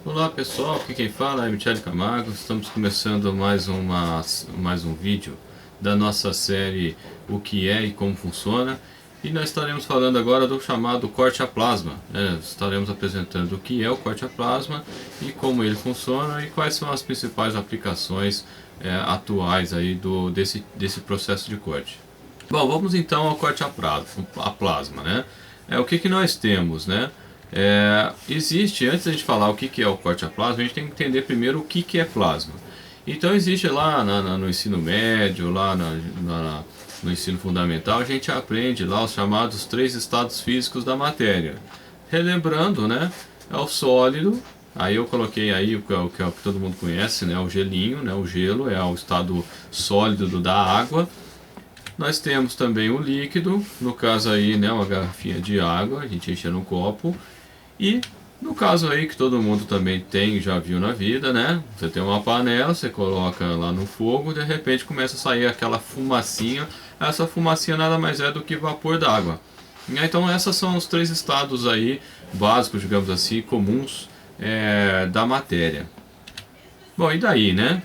Olá pessoal, aqui quem fala é Michele Camargo. Estamos começando mais um vídeo da nossa série O que é e como funciona. E nós estaremos falando agora do chamado corte a plasma, né? Estaremos apresentando o que é o corte a plasma e como ele funciona e quais são as principais aplicações atuais aí desse processo de corte. Bom, vamos então ao corte a plasma, né? O que nós temos, né? Existe, antes de a gente falar o que é o corte a plasma, a gente tem que entender primeiro o que é plasma. Então existe lá no ensino médio, no ensino fundamental, a gente aprende lá os chamados 3 estados físicos da matéria. Relembrando, né? É o sólido, aí eu coloquei aí o que todo mundo conhece, né? O gelinho, né? O gelo é o estado sólido da água. Nós temos também o líquido, no caso aí, né, uma garrafinha de água, a gente enche no copo. E no caso aí que todo mundo também tem, já viu na vida, né? Você tem uma panela, você coloca lá no fogo, de repente começa a sair aquela fumacinha. Essa fumacinha nada mais é do que vapor d'água. Então esses são os 3 estados aí básicos, digamos assim, comuns da matéria. Bom, e daí, né?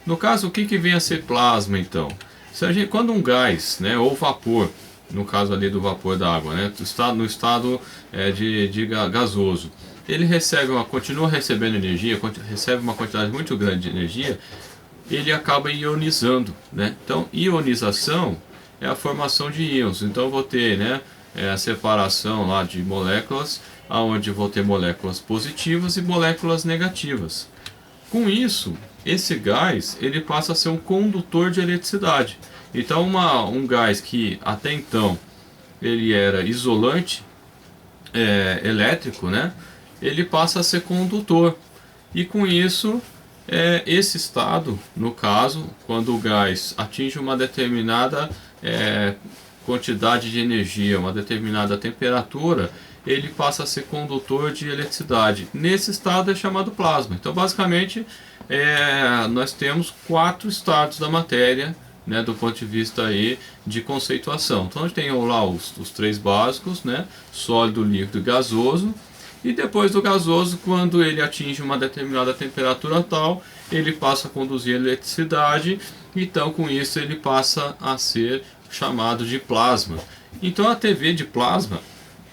No caso, o que vem a ser plasma então? Quando um gás, né, ou vapor, no caso ali do vapor da água, né, no estado de gasoso, ele continua recebendo energia, recebe uma quantidade muito grande de energia, ele acaba ionizando, né? Então, ionização é a formação de íons. Então, eu vou ter, né, a separação lá de moléculas, aonde vou ter moléculas positivas e moléculas negativas. Com isso, esse gás ele passa a ser um condutor de eletricidade. Então, um gás que até então ele era isolante elétrico, né? Ele passa a ser condutor. E com isso, esse estado, no caso, quando o gás atinge uma determinada quantidade de energia, uma determinada temperatura, ele passa a ser condutor de eletricidade. Nesse estado é chamado plasma. Então, basicamente, nós temos 4 estados da matéria, né, do ponto de vista aí de conceituação. Então, a gente tem lá os 3 básicos, né, sólido, líquido e gasoso. E depois do gasoso, quando ele atinge uma determinada temperatura tal, ele passa a conduzir eletricidade. Então, com isso, ele passa a ser chamado de plasma. Então, a TV de plasma,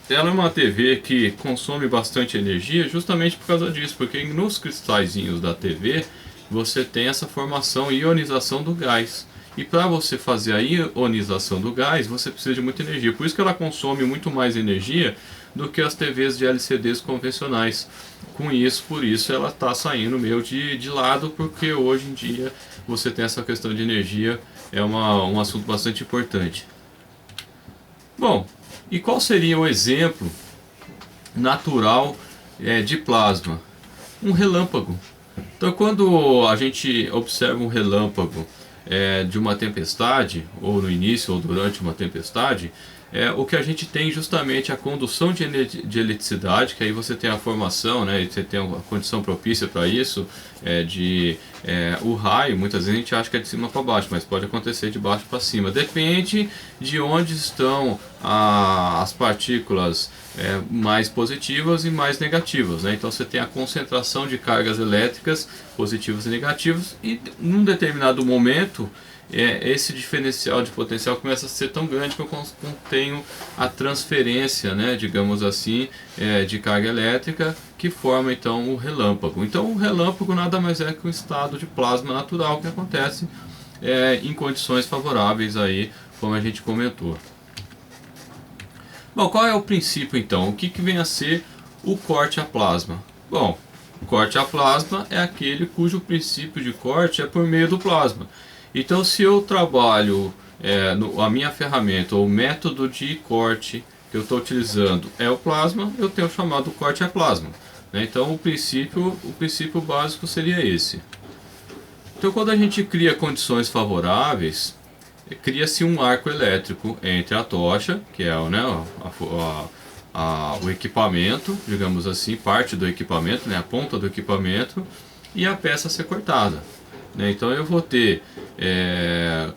ela é uma TV que consome bastante energia justamente por causa disso, porque nos cristalzinhos da TV você tem essa formação e ionização do gás. E para você fazer a ionização do gás, você precisa de muita energia. Por isso que ela consome muito mais energia do que as TVs de LCDs convencionais. Por isso ela está saindo meio de lado, porque hoje em dia você tem essa questão de energia, um assunto bastante importante. Bom, e qual seria o exemplo natural de plasma? Um relâmpago. Então, quando a gente observa um relâmpago de uma tempestade, ou no início ou durante uma tempestade, o que a gente tem justamente a condução de eletricidade, que aí você tem a formação, né, você tem uma condição propícia para isso, o raio, muitas vezes a gente acha que é de cima para baixo, mas pode acontecer de baixo para cima. Depende de onde estão as partículas mais positivas e mais negativas, né? Então você tem a concentração de cargas elétricas positivas e negativas, e num determinado momento esse diferencial de potencial começa a ser tão grande que eu tenho a transferência, né, digamos assim, de carga elétrica, que forma então o relâmpago. Então o relâmpago nada mais é que um estado de plasma natural que acontece em condições favoráveis aí, como a gente comentou. Bom, qual é o princípio então? O que vem a ser o corte a plasma? Bom, o corte a plasma é aquele cujo princípio de corte é por meio do plasma. Então, se eu trabalho a minha ferramenta ou o método de corte que eu estou utilizando é o plasma, eu tenho chamado corte a plasma, né? Então, o princípio básico seria esse. Então, quando a gente cria condições favoráveis, cria-se um arco elétrico entre a tocha, que é, né, o equipamento, digamos assim, parte do equipamento, né, a ponta do equipamento, e a peça a ser cortada. Então eu vou ter,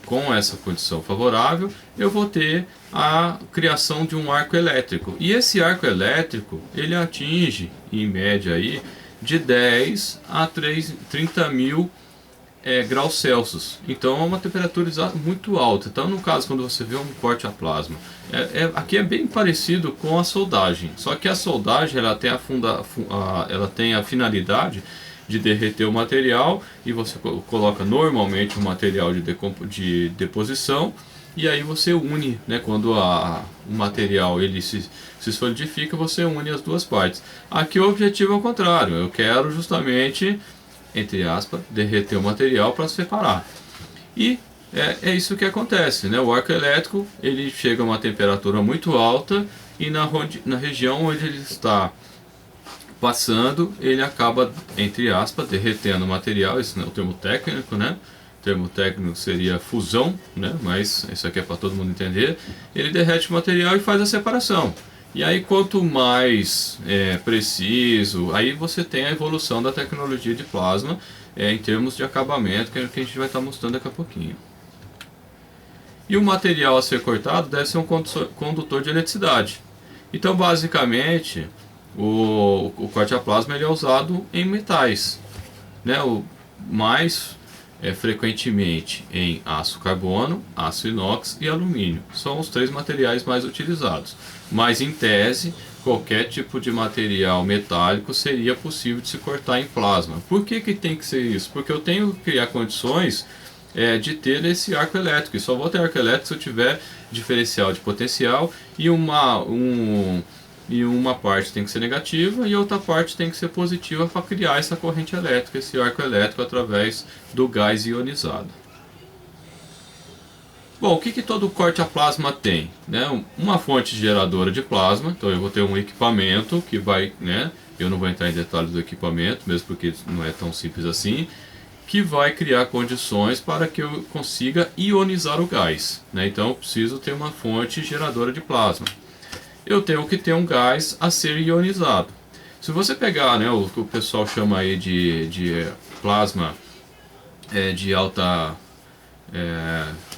com essa condição favorável, eu vou ter a criação de um arco elétrico. E esse arco elétrico, ele atinge, em média, aí, de 10 a 30 mil graus Celsius. Então é uma temperatura muito alta. Então, no caso, quando você vê um corte a plasma, aqui é bem parecido com a soldagem. Só que a soldagem ela tem a finalidade de derreter o material, e você coloca normalmente o material de deposição, e aí você une, né, quando o material ele se solidifica, você une as duas partes. Aqui o objetivo é o contrário, eu quero justamente, entre aspas, derreter o material para separar. E é isso que acontece, né? O arco elétrico ele chega a uma temperatura muito alta, e na região onde ele está passando, ele acaba, entre aspas, derretendo o material. Esse não é o termo técnico, né? O termo técnico seria fusão, né? Mas isso aqui é para todo mundo entender. Ele derrete o material e faz a separação. E aí, quanto mais preciso, aí você tem a evolução da tecnologia de plasma em termos de acabamento, que é o que a gente vai estar mostrando daqui a pouquinho. E o material a ser cortado deve ser um condutor de eletricidade. Então, basicamente, o corte a plasma ele é usado em metais, né? Mais frequentemente em aço carbono, aço inox e alumínio. São os 3 materiais mais utilizados. Mas em tese, qualquer tipo de material metálico seria possível de se cortar em plasma. Por que tem que ser isso? Porque eu tenho que criar condições de ter esse arco elétrico. E só vou ter arco elétrico se eu tiver diferencial de potencial, e uma parte tem que ser negativa e outra parte tem que ser positiva para criar essa corrente elétrica, esse arco elétrico através do gás ionizado. Bom, o que todo corte a plasma tem? Né? Uma fonte geradora de plasma, então eu vou ter um equipamento que vai, né? Eu não vou entrar em detalhes do equipamento, mesmo porque não é tão simples assim, que vai criar condições para que eu consiga ionizar o gás, né? Então eu preciso ter uma fonte geradora de plasma. Eu tenho que ter um gás a ser ionizado. Se você pegar, né, o que o pessoal chama aí de plasma de alta...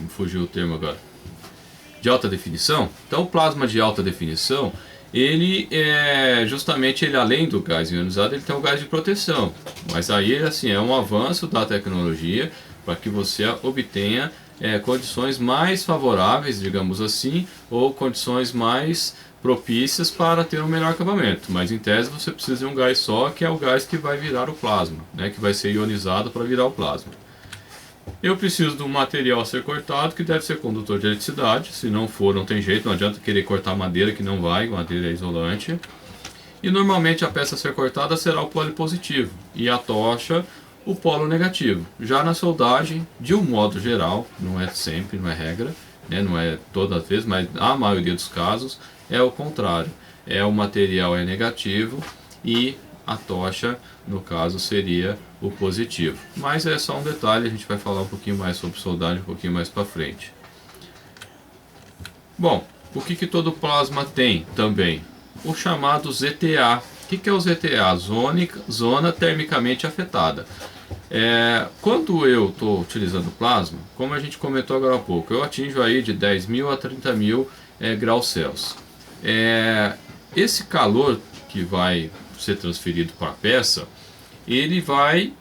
me fugiu o termo agora. De alta definição. Então o plasma de alta definição, ele justamente, ele além do gás ionizado, ele tem um gás de proteção. Mas aí assim, é um avanço da tecnologia para que você obtenha condições mais favoráveis, digamos assim, ou condições mais propícias para ter um melhor acabamento. Mas em tese você precisa de um gás só, que é o gás que vai virar o plasma, né, que vai ser ionizado para virar o plasma. Eu preciso de um material a ser cortado que deve ser condutor de eletricidade. Se não for, não tem jeito, não adianta querer cortar madeira, que não vai, madeira é isolante. E normalmente a peça a ser cortada será o polo positivo e a tocha o polo negativo. Já na soldagem, de um modo geral, não é sempre, não é regra, né, não é toda vez, mas a maioria dos casos é o contrário. O material é negativo e a tocha, no caso, seria o positivo. Mas é só um detalhe, a gente vai falar um pouquinho mais sobre soldagem um pouquinho mais para frente. Bom, o que todo plasma tem também? O chamado ZTA. O que é o ZTA? Zona termicamente afetada. Quando eu estou utilizando plasma, como a gente comentou agora há pouco, eu atinjo aí de 10 mil a 30 mil graus Celsius. Esse calor que vai ser transferido para a peça, ele vai,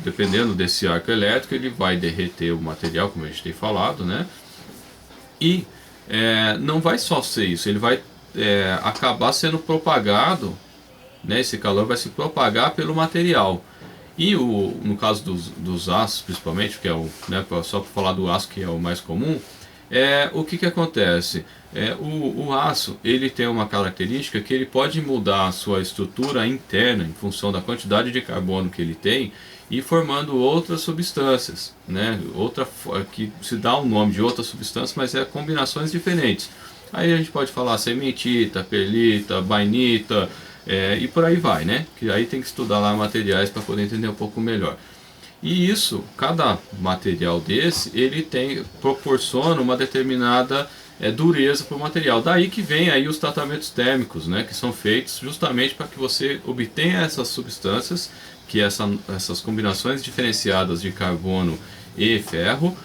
dependendo desse arco elétrico, ele vai derreter o material, como a gente tem falado, né? E não vai só ser isso, ele vai acabar sendo propagado, né? Esse calor vai se propagar pelo material. E no caso dos aços, principalmente, que é só para falar do aço, que é o mais comum, o que acontece? O aço ele tem uma característica que ele pode mudar a sua estrutura interna em função da quantidade de carbono que ele tem, e formando outras substâncias, né? Que se dá o nome de outra substância, mas combinações diferentes. Aí a gente pode falar cementita, perlita, bainita, e por aí vai, né? Que aí tem que estudar lá materiais para poder entender um pouco melhor. E isso, cada material desse, ele proporciona uma determinada dureza para o material. Daí que vem aí os tratamentos térmicos, né? Que são feitos justamente para que você obtenha essas substâncias, que essas combinações diferenciadas de carbono e ferro,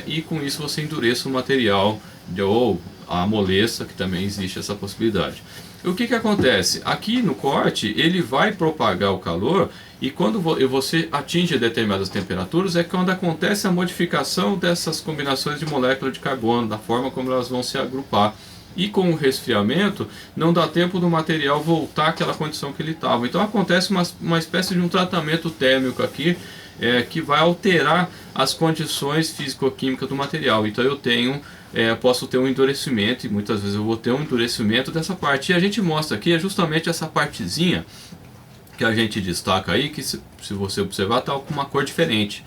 e com isso você endureça o material, ou a amoleça, que também existe essa possibilidade. O que acontece? Aqui no corte ele vai propagar o calor, e quando você atinge determinadas temperaturas é quando acontece a modificação dessas combinações de moléculas de carbono, da forma como elas vão se agrupar. E com o resfriamento não dá tempo do material voltar àquela condição que ele estava. Então acontece uma espécie de um tratamento térmico aqui, que vai alterar as condições físico-químicas do material. Então eu posso ter um endurecimento, e muitas vezes eu vou ter um endurecimento dessa parte. E a gente mostra aqui justamente essa partezinha que a gente destaca aí, que se você observar está com uma cor diferente.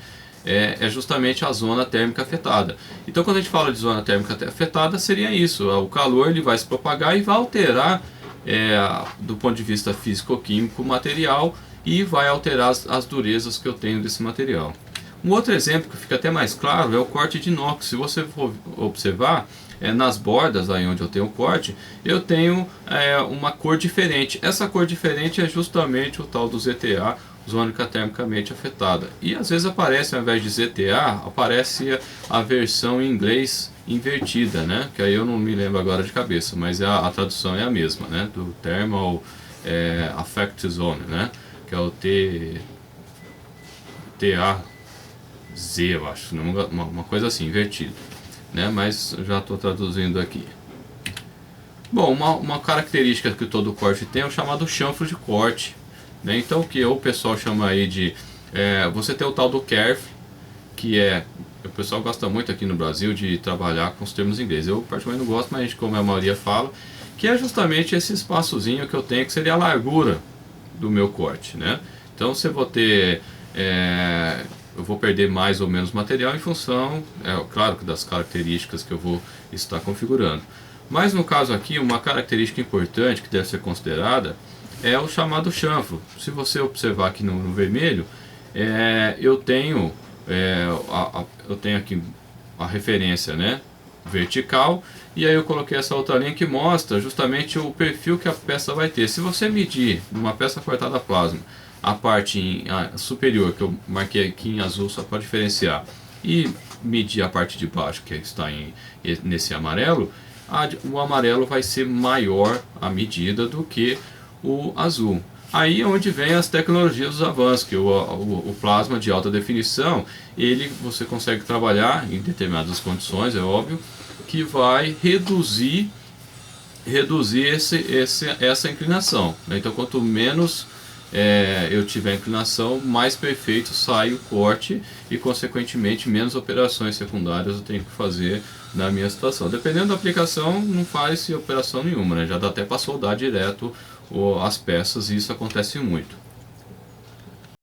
É justamente a zona térmica afetada. Então quando a gente fala de zona térmica afetada, seria isso: o calor ele vai se propagar e vai alterar, do ponto de vista físico-químico, o material, e vai alterar as durezas que eu tenho desse material. Um outro exemplo que fica até mais claro é o corte de inox. Se você for observar, nas bordas, aí onde eu tenho o corte, eu tenho uma cor diferente. Essa cor diferente é justamente o tal do ZTA, zona termicamente afetada. E às vezes aparece, ao invés de ZTA, aparece a versão em inglês invertida, né? Que aí eu não me lembro agora de cabeça, mas a tradução é a mesma, né? Do Thermal Affect Zone, né? Que é o TAZ, eu acho, uma coisa assim, invertida, né? Mas já estou traduzindo aqui. Bom, uma característica que todo corte tem é o chamado chanfro de corte, né? Então o que o pessoal chama aí de... você tem o tal do kerf, que o pessoal gosta muito aqui no Brasil de trabalhar com os termos em inglês. Eu particularmente não gosto, mas como a maioria fala, que é justamente esse espaçozinho que eu tenho, que seria a largura do meu corte, né? Então se eu vou ter... eu vou perder mais ou menos material em função, claro, das características que eu vou estar configurando. Mas no caso aqui, uma característica importante que deve ser considerada é o chamado chanfro. Se você observar aqui no vermelho, eu tenho aqui a referência, né, vertical, e aí eu coloquei essa outra linha que mostra justamente o perfil que a peça vai ter. Se você medir numa peça cortada a plasma a parte superior, que eu marquei aqui em azul só para diferenciar, e medir a parte de baixo, que está nesse amarelo, o amarelo vai ser maior a medida do que o azul. Aí é onde vem as tecnologias dos avanços, que o plasma de alta definição, você consegue trabalhar em determinadas condições, é óbvio, que vai reduzir essa inclinação, né? Então quanto menos eu tiver inclinação, mais perfeito sai o corte, e consequentemente menos operações secundárias eu tenho que fazer na minha situação. Dependendo da aplicação, não faz operação nenhuma, né? Já dá até para soldar direto as peças, e isso acontece muito.